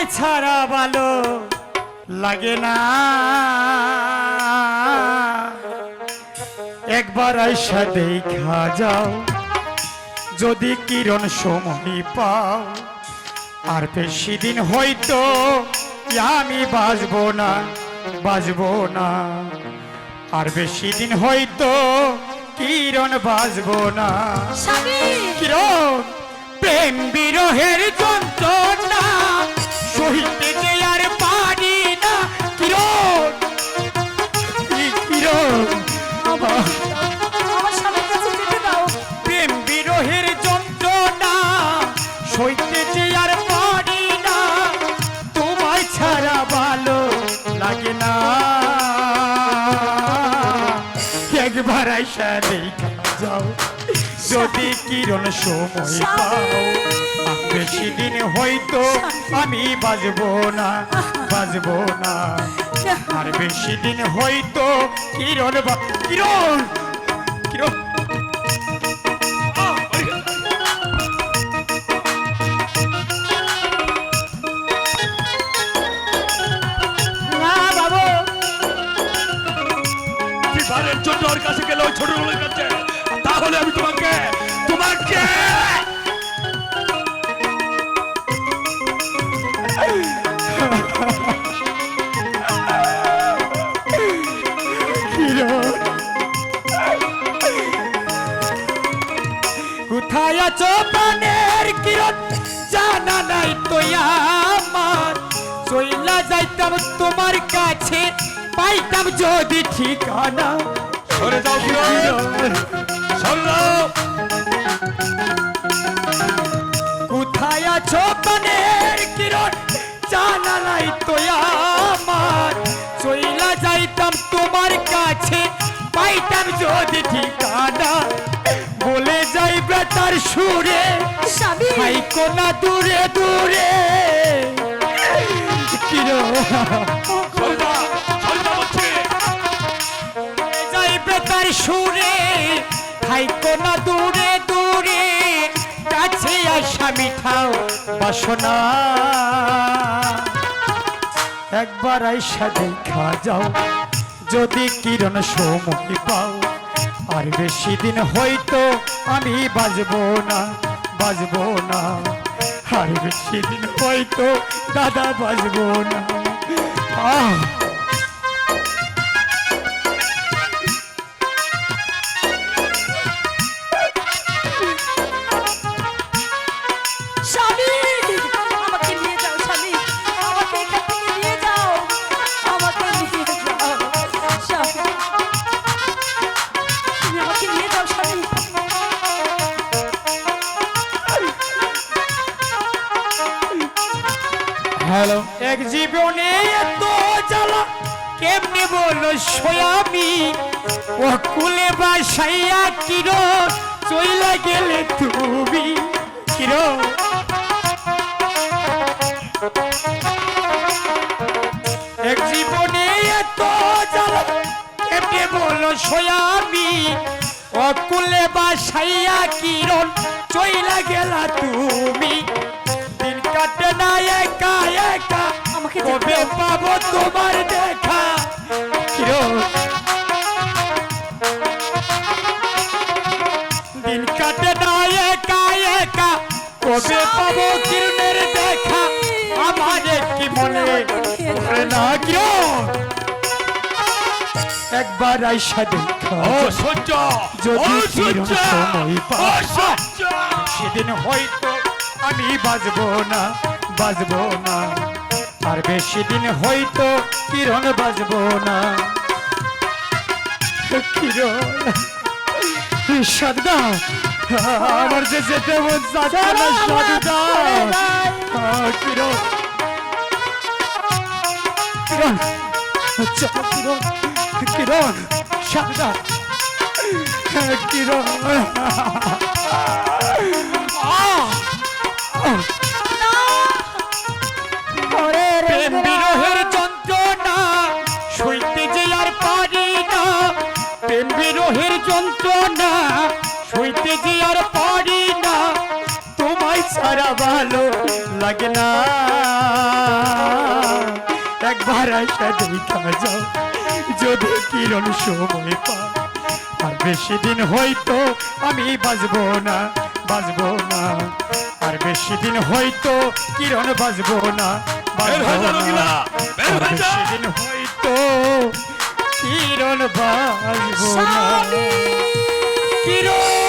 তোমায় ছাড়া ভালো লাগে না। একবার আইসা দেখা যাও যদি কিরণ সময় পাও, আর বেশি দিন হয়তো আমি বাঁচবো না, বাঁচবো না। আর বেশি দিন হয়তো কিরণ বাঁচবো না। কিরণ প্রেম বিরহের যন্ত্রণা সহিতে যে আর পারি না। কিরণ কিরণ প্রেম বিরহের যন্ত্রণা সইতে যে আর পারি না। তোমায় ছাড়া ভালো লাগে না। একবার আইসা দেখা যাও যদি কিরণ সময় পাও, বেশি দিন হয়তো আমি বাঁচবো না, বাঁচবো না। আর বেশি দিন হয়তো কিরণ কিরণ কিরণ জন্য ওর কাছে গেলে ওই ছোট লোকের কাছে, তাহলে আমি তোমাকে তোমাকে কোথায় আছো প্রাণের কিরণ জানা নাই তো আমার। চইলা যাইতাম তোমার কাছে পাইতাম যদি ঠিকানা। সরে যাও কিরণ, সরো। কোথায় আছো প্রাণের কিরণ জানা নাই তো আমার। চইলা যাইতাম তোমার কাছে পাইতাম যদি ঠিকানা। বলে যাইবে তার সুরে হাই কোনা দূরে দূরে। কিরণ যাইবে তার সুরে হাই কোনা দূরে দূরে। কাছে আসা মিঠাও বাসনা। একবার আইসা দেখা যাও যদি কিরণ সময় পাও, আর বেশি দিন হয়তো আমি বাঁচবো না, বাঁচবো না। আর বেশি দিন হয়তো দাদা বাঁচবো না। হ্যালো এক জীবনে এত জ্বালা কেমনে বলো সোয়ামি। ও কুলে বাসাইয়া কিরণ চইলা গেলে তুমি। কিরণ এক জীবনে এত জ্বালা কেমনে বলো সোয়ামি। ও কুলে বাসাইয়া কিরণ চইলা গেলা তুমি। দিন কাটে না একা একা কবে পাবো তোমার দেখা। কিরণ দিন কাটে না একা একা কবে পাবো কিরণের দেখা। আমার কি মনে করে না। কিরণ একবার আইসা দেখা যদি কিরণ সময় পাও, সেদিন হয়তো আমি বাঁচবো না, বাঁচবো না। আর বেশি দিন হয়তো কিরণ বাঁচবো না। কিরণ সাদা আমার যে যেতে মন চাচ্ছে না। সাদা কিরণ কিরণ কিরণ কিরণ সাদা কিরণ প্রেম বিরহের যন্ত্রণা সইতে যে আর পারি না। প্রেম বিরহের যন্ত্রণা সইতে যে আর পারি না। তোমায় ছাড়া ভালো লাগে না। একবার আইসা দেখা যাও যদি কিরণ সময় পাও আর বেশি দিন হয়তো আমি বাঁচবো না বাঁচবো না আর বেশি দিন হয়তো কিরণ বাঁচবো না বের হয়ে যা, রোগীরা, বের আর হয়ে যা। বেশি দিন হয়তো কিরণ বাঁচবো না স্বামী কিরণ